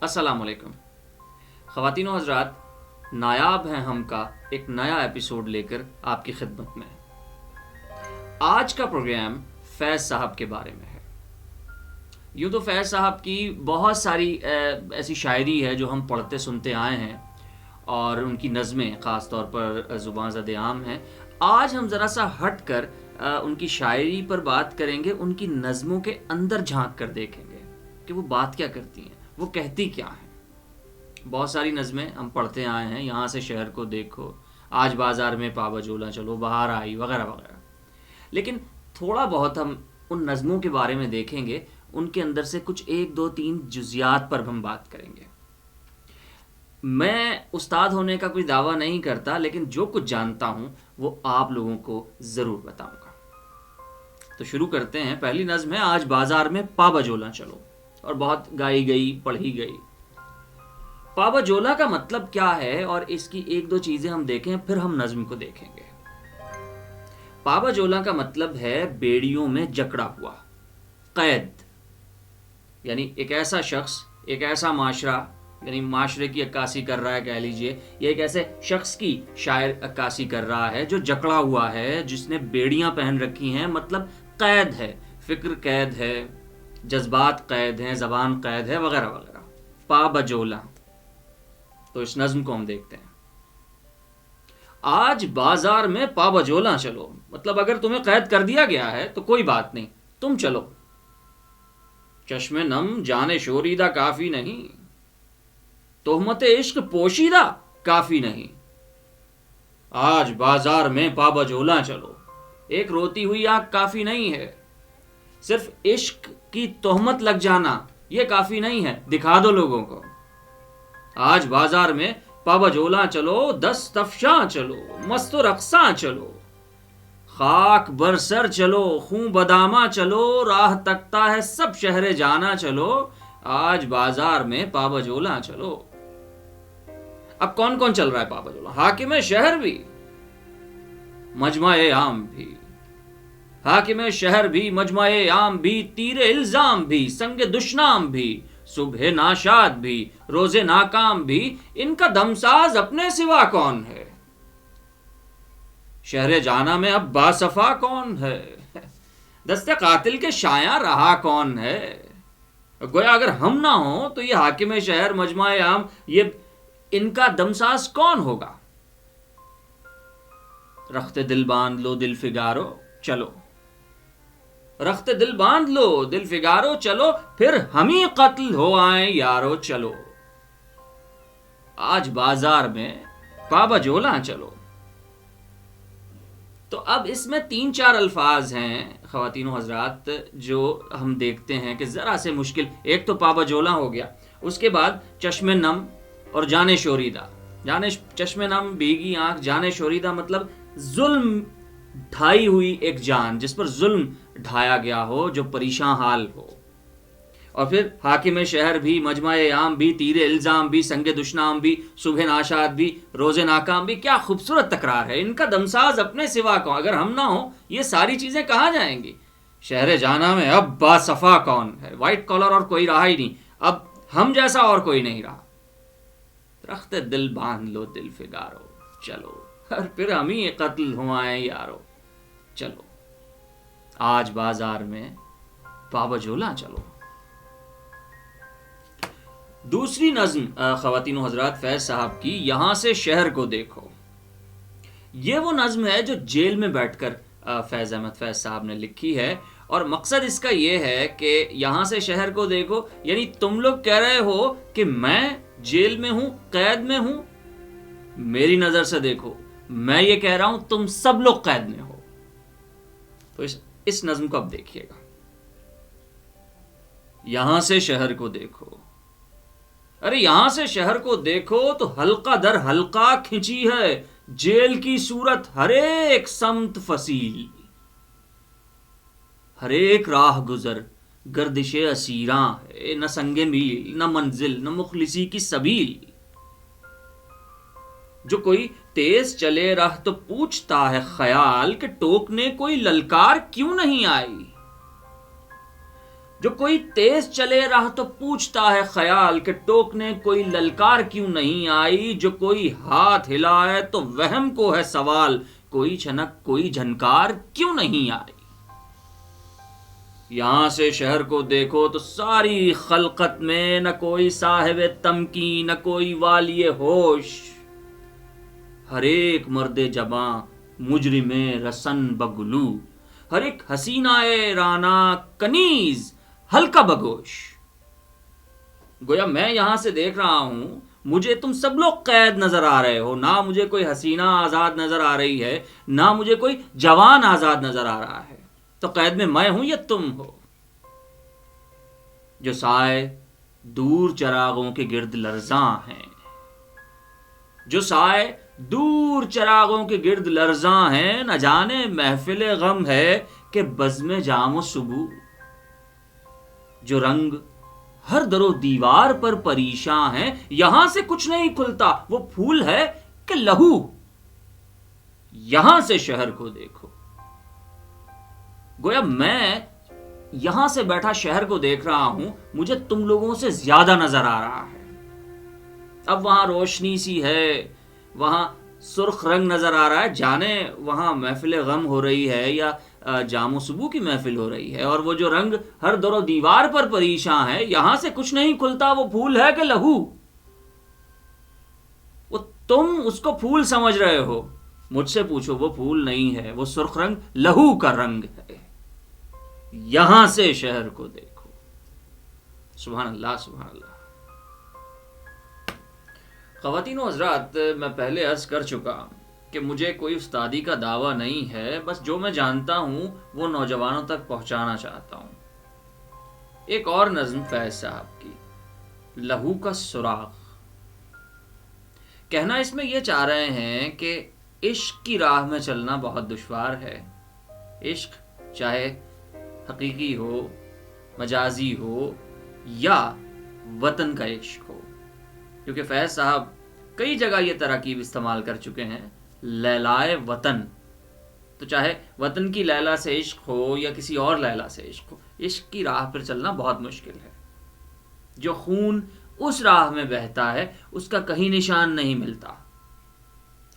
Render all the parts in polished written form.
السلام علیکم خواتین و حضرات، نایاب ہیں ہم کا ایک نیا ایپیسوڈ لے کر آپ کی خدمت میں۔ آج کا پروگرام فیض صاحب کے بارے میں ہے۔ یوں تو فیض صاحب کی بہت ساری ایسی شاعری ہے جو ہم پڑھتے سنتے آئے ہیں، اور ان کی نظمیں خاص طور پر زباں زد عام ہیں۔ آج ہم ذرا سا ہٹ کر ان کی شاعری پر بات کریں گے، ان کی نظموں کے اندر جھانک کر دیکھیں گے کہ وہ بات کیا کرتی ہیں، وہ کہتی کیا ہیں۔ بہت ساری نظمیں ہم پڑھتے آئے ہیں، یہاں سے شہر کو دیکھو، آج بازار میں پا بجولا چلو، بہار آئی، وغیرہ وغیرہ۔ لیکن تھوڑا بہت ہم ان نظموں کے بارے میں دیکھیں گے، ان کے اندر سے کچھ 1 2 3 جزیات پر ہم بات کریں گے۔ میں استاد ہونے کا کوئی دعویٰ نہیں کرتا، لیکن جو کچھ جانتا ہوں وہ آپ لوگوں کو ضرور بتاؤں گا۔ تو شروع کرتے ہیں۔ پہلی نظم ہے آج بازار میں پا بجولا چلو، اور بہت گائی گئی، پڑھی گئی۔ پا بجولا کا مطلب کیا ہے، اور اس کی 1 2 چیزیں ہم دیکھیں، پھر ہم نظم کو دیکھیں گے۔ پا بجولا کا مطلب ہے بیڑیوں میں جکڑا ہوا، قید، یعنی ایک ایسا شخص، ایک ایسا معاشرہ، یعنی معاشرے کی عکاسی کر رہا ہے کہہ لیجئے، یا ایک ایسے شخص کی شاعر عکاسی کر رہا ہے جو جکڑا ہوا ہے، جس نے بیڑیاں پہن رکھی ہیں، مطلب قید ہے، فکر قید ہے، جذبات قید ہیں، زبان قید ہے، وغیرہ وغیرہ۔ پا بجولا۔ تو اس نظم کو ہم دیکھتے ہیں۔ آج بازار میں پا بجولا چلو، مطلب اگر تمہیں قید کر دیا گیا ہے تو کوئی بات نہیں، تم چلو۔ چشم نم جان شوریدہ کافی نہیں، تہمت عشق پوشیدہ کافی نہیں، آج بازار میں پا بجولا چلو۔ ایک روتی ہوئی آنکھ کافی نہیں ہے، صرف عشق کی تہمت لگ جانا یہ کافی نہیں ہے، دکھا دو لوگوں کو۔ آج بازار میں پا بجولا چلو، دست افشاں چلو، مست و رقصاں چلو، خاک بر سر چلو، خون بداماں چلو، راہ تکتا ہے سب شہر جانا چلو، آج بازار میں پا بجولا چلو۔ اب کون کون چل رہا ہے پا بجولا؟ حاکم شہر بھی، مجمع عام بھی، حاکم شہر بھی، مجمع عام بھی، تیر الزام بھی، سنگ دشنام بھی، صبح ناشاد بھی، روز ناکام بھی، ان کا دمساز اپنے سوا کون ہے؟ شہر جانا میں اب باصفا کون ہے؟ دست قاتل کے شایع رہا کون ہے؟ گویا اگر ہم نہ ہوں تو یہ حاکم شہر، مجمع عام، یہ ان کا دمساز کون ہوگا؟ رخت دل باندھ لو دل فگارو چلو، رخت دل باندھ لو دل فگارو چلو، پھر ہم ہی قتل ہو آئیں یارو چلو، آج بازار میں پا بجولا چلو۔ تو اب اس میں 3 4 الفاظ ہیں خواتین و حضرات جو ہم دیکھتے ہیں کہ ذرا سے مشکل۔ ایک تو پا بجولا ہو گیا، اس کے بعد چشم نم اور جان شوریدہ۔ چشم نم بھیگی آنکھ، جان شوریدہ مطلب ظلم ڈھائی ہوئی ایک جان، جس پر ظلم ڈھایا گیا ہو، جو پریشان حال ہو۔ اور پھر حاکم شہر بھی، مجمع عام بھی، تیر الزام بھی، سنگ دشنام بھی، صبح ناشاد بھی، روز ناکام بھی۔ کیا خوبصورت تکرار ہے! ان کا دمساز اپنے سوا کون؟ اگر ہم نہ ہوں یہ ساری چیزیں کہاں جائیں گی؟ شہر جانا میں اب باصفا کون ہے؟ وائٹ کالر اور کوئی رہا ہی نہیں، اب ہم جیسا اور کوئی نہیں رہا۔ رخت دل باندھ لو دل فگارو چلو، اور پھر ہم ہی قتل ہوائیں یارو چلو، آج بازار میں پا بجولا چلو۔ دوسری نظم خواتین و حضرات فیض صاحب کی یہاں سے شہر کو دیکھو۔ یہ وہ نظم ہے جو جیل میں بیٹھ کر فیض احمد فیض صاحب نے لکھی ہے، اور مقصد اس کا یہ ہے کہ یہاں سے شہر کو دیکھو، یعنی تم لوگ کہہ رہے ہو کہ میں جیل میں ہوں، قید میں ہوں، میری نظر سے دیکھو، میں یہ کہہ رہا ہوں تم سب لوگ قید میں ہو۔ تو اس نظم کو اب دیکھیے گا۔ یہاں سے شہر کو دیکھو، ارے یہاں سے شہر کو دیکھو تو حلقہ در حلقہ کھنچی ہے جیل کی صورت، ہر ایک سمت فصیل، ہر ایک راہ گزر گردش اسیراں ہے، نہ سنگ میل نہ منزل نہ مخلصی کی سبیل، جو کوئی تیز چلے راہ تو پوچھتا ہے خیال کہ ٹوکنے کوئی للکار کیوں نہیں آئی، جو کوئی تیز چلے راہ تو پوچھتا ہے خیال کہ ٹوکنے کوئی للکار کیوں نہیں آئی، جو کوئی ہاتھ ہلائے تو وہم کو ہے سوال، کوئی چھنک کوئی جھنکار کیوں نہیں آئی۔ یہاں سے شہر کو دیکھو تو ساری خلقت میں نہ کوئی صاحب تمکین، نہ کوئی والی ہوش، ہر ایک مرد جباں مجرم رسن بگلو، ہر ایک حسینہ رانا کنیز ہلکا بگوش۔ گویا میں یہاں سے دیکھ رہا ہوں، مجھے تم سب لوگ قید نظر آ رہے ہو، نہ مجھے کوئی حسینہ آزاد نظر آ رہی ہے، نہ مجھے کوئی جوان آزاد نظر آ رہا ہے، تو قید میں ہوں یا تم ہو؟ جو سائے دور چراغوں کے گرد لرزاں ہیں، جو سائے دور چراغوں کے گرد لرزاں ہیں، نہ جانے محفل غم ہے کہ بزم جام و صبو، جو رنگ ہر در و دیوار پر پریشاں ہیں، یہاں سے کچھ نہیں کھلتا، وہ پھول ہے کہ لہو، یہاں سے شہر کو دیکھو۔ گویا میں یہاں سے بیٹھا شہر کو دیکھ رہا ہوں، مجھے تم لوگوں سے زیادہ نظر آ رہا ہے۔ اب وہاں روشنی سی ہے، وہاں سرخ رنگ نظر آ رہا ہے، جانے وہاں محفل غم ہو رہی ہے یا جام و صبو کی محفل ہو رہی ہے، اور وہ جو رنگ ہر در و دیوار پر پریشاں ہے، یہاں سے کچھ نہیں کھلتا، وہ پھول ہے کہ لہو۔ وہ تم اس کو پھول سمجھ رہے ہو، مجھ سے پوچھو وہ پھول نہیں ہے، وہ سرخ رنگ لہو کا رنگ ہے۔ یہاں سے شہر کو دیکھو۔ سبحان اللہ، سبحان اللہ۔ خواتین و حضرات، میں پہلے عرض کر چکا کہ مجھے کوئی استادی کا دعویٰ نہیں ہے، بس جو میں جانتا ہوں وہ نوجوانوں تک پہنچانا چاہتا ہوں۔ ایک اور نظم فیض صاحب کی، لہو کا سراغ۔ کہنا اس میں یہ چاہ رہے ہیں کہ عشق کی راہ میں چلنا بہت دشوار ہے۔ عشق چاہے حقیقی ہو، مجازی ہو، یا وطن کا عشق ہو، کیونکہ فیض صاحب کئی جگہ یہ تراکیب استعمال کر چکے ہیں، لیلائے وطن، تو چاہے وطن کی لیلا سے عشق ہو یا کسی اور لیلا سے عشق ہو، عشق کی راہ پر چلنا بہت مشکل ہے۔ جو خون اس راہ میں بہتا ہے اس کا کہیں نشان نہیں ملتا،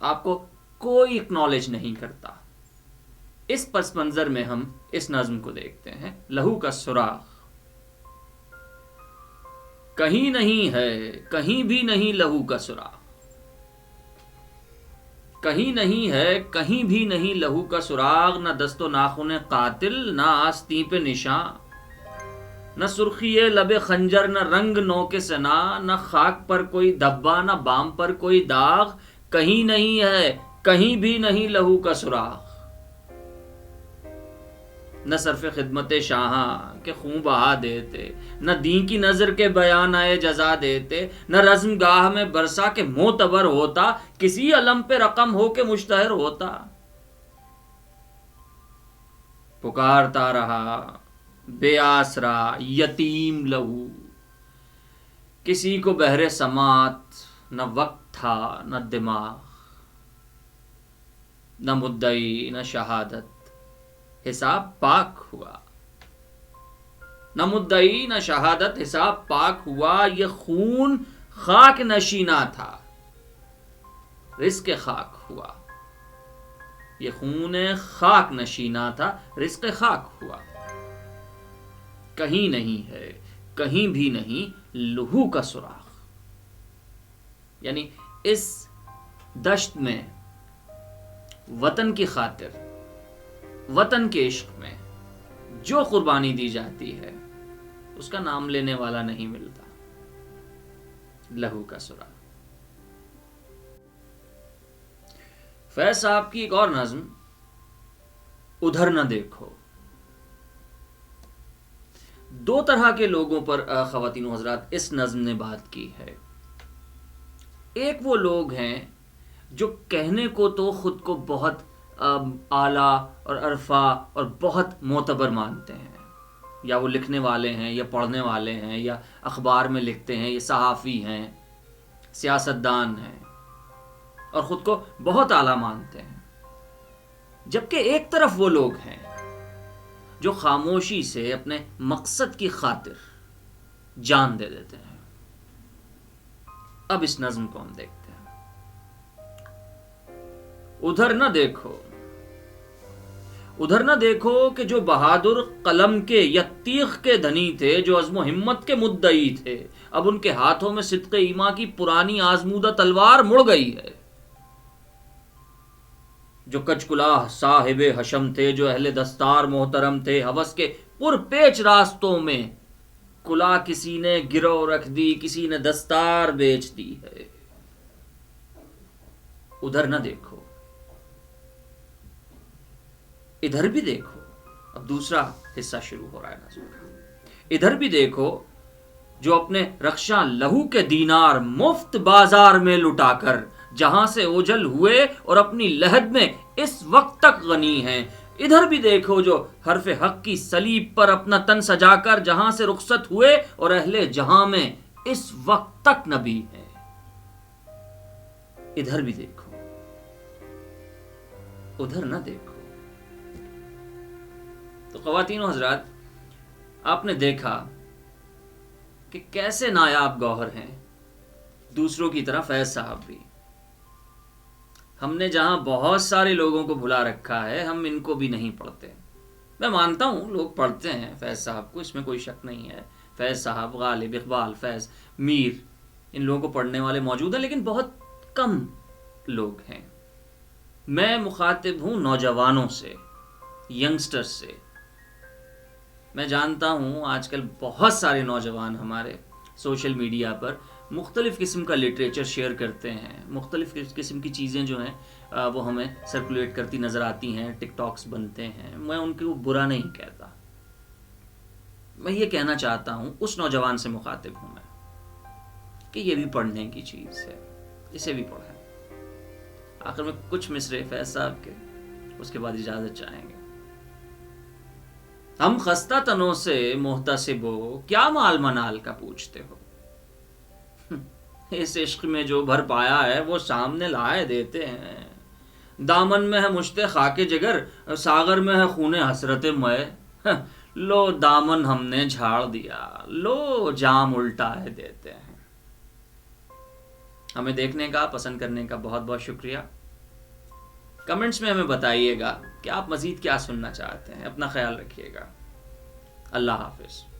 آپ کو کوئی اکنالج نہیں کرتا۔ اس پس منظر میں ہم اس نظم کو دیکھتے ہیں، لہو کا سراغ۔ کہیں نہیں ہے، کہیں بھی نہیں لہو کا سراغ، کہیں نہیں ہے، کہیں بھی نہیں لہو کا سراغ، نہ دست و ناخن قاتل، نہ آستین پہ نشان، نہ سرخی لب خنجر، نہ رنگ نوک سنا، نہ خاک پر کوئی دھبا، نہ بام پر کوئی داغ، کہیں نہیں ہے، کہیں بھی نہیں لہو کا سراغ۔ نہ صرف خدمت شاہاں کہ خون بہا دیتے، نہ دین کی نظر کے بیان آئے جزا دیتے، نہ رزم گاہ میں برسا کہ معتبر ہوتا، کسی علم پہ رقم ہو کے مشتہر ہوتا۔ پکارتا رہا بے آسرا یتیم لہو، کسی کو بہر سماعت نہ وقت تھا نہ دماغ، نہ مدعی نہ شہادت حساب پاک ہوا، نہ مدعی نہ شہادت حساب پاک ہوا، یہ خون خاک نشینا تھا رزق خاک ہوا، یہ خون خاک نشینا تھا رزق خاک ہوا۔ کہیں نہیں ہے، کہیں بھی نہیں لہو کا سراغ، یعنی اس دشت میں وطن کی خاطر، وطن کے عشق میں جو قربانی دی جاتی ہے اس کا نام لینے والا نہیں ملتا۔ لہو کا سراغ۔ فیض صاحب کی ایک اور نظم، ادھر نہ دیکھو۔ دو طرح کے لوگوں پر خواتین و حضرات اس نظم نے بات کی ہے۔ ایک وہ لوگ ہیں جو کہنے کو تو خود کو بہت اعلیٰ اور عرفا اور بہت معتبر مانتے ہیں، یا وہ لکھنے والے ہیں یا پڑھنے والے ہیں یا اخبار میں لکھتے ہیں، یہ صحافی ہیں، سیاستدان ہیں، اور خود کو بہت اعلیٰ مانتے ہیں۔ جبکہ ایک طرف وہ لوگ ہیں جو خاموشی سے اپنے مقصد کی خاطر جان دے دیتے ہیں۔ اب اس نظم کو ہم دیکھتے ہیں۔ ادھر نہ دیکھو کہ جو بہادر قلم کے یا تیغ کے دھنی تھے، جو عزم و ہمت کے مدعی تھے، اب ان کے ہاتھوں میں صدق ایمان کی پرانی آزمودہ تلوار مڑ گئی ہے۔ جو کچ کلاہ صاحب حشم تھے، جو اہل دستار محترم تھے، ہوس کے پرپیچ راستوں میں کلا کسی نے گرو رکھ دی، کسی نے دستار بیچ دی ہے۔ ادھر نہ دیکھو، ادھر بھی دیکھو۔ اب دوسرا حصہ شروع ہو رہا ہے نظم کا۔ ادھر بھی دیکھو، جو اپنے رخشاں لہو کے دینار مفت بازار میں لٹا کر جہاں سے اوجھل ہوئے اور اپنی لحد میں اس وقت تک غنی ہیں۔ ادھر بھی دیکھو، جو حرف حق کی صلیب پر اپنا تن سجا کر جہاں سے رخصت ہوئے اور اہل جہاں میں اس وقت تک نبی ہیں۔ ادھر بھی دیکھو، ادھر نہ دیکھو۔ تو خواتین و حضرات، آپ نے دیکھا کہ کیسے نایاب گوہر ہیں دوسروں کی طرح فیض صاحب بھی۔ ہم نے جہاں بہت سارے لوگوں کو بھلا رکھا ہے، ہم ان کو بھی نہیں پڑھتے۔ میں مانتا ہوں لوگ پڑھتے ہیں فیض صاحب کو، اس میں کوئی شک نہیں ہے۔ فیض صاحب، غالب، اقبال، فیض، میر، ان لوگوں کو پڑھنے والے موجود ہیں، لیکن بہت کم لوگ ہیں۔ میں مخاطب ہوں نوجوانوں سے، ینگسٹر سے۔ میں جانتا ہوں آج کل بہت سارے نوجوان ہمارے سوشل میڈیا پر مختلف قسم کا لٹریچر شیئر کرتے ہیں، مختلف قسم کی چیزیں جو ہیں وہ ہمیں سرکولیٹ کرتی نظر آتی ہیں، ٹک ٹاکس بنتے ہیں۔ میں ان کو برا نہیں کہتا، میں یہ کہنا چاہتا ہوں، اس نوجوان سے مخاطب ہوں میں کہ یہ بھی پڑھنے کی چیز ہے، اسے بھی پڑھیں۔ آخر میں کچھ مصرے فیض صاحب کے، اس کے بعد اجازت چاہیں گے۔ ہم خستہ تنوں سے محتسب ہو، کیا مال منال کا پوچھتے ہو؟ اس عشق میں جو بھر پایا ہے وہ سامنے لائے دیتے ہیں۔ دامن میں ہے مشت خاک جگر، ساغر میں ہے خون حسرت مے۔ لو دامن ہم نے جھاڑ دیا، لو جام الٹائے دیتے ہیں۔ ہمیں دیکھنے کا، پسند کرنے کا بہت بہت شکریہ۔ کمنٹس میں ہمیں بتائیے گا کہ آپ مزید کیا سننا چاہتے ہیں۔ اپنا خیال رکھیے گا۔ اللہ حافظ۔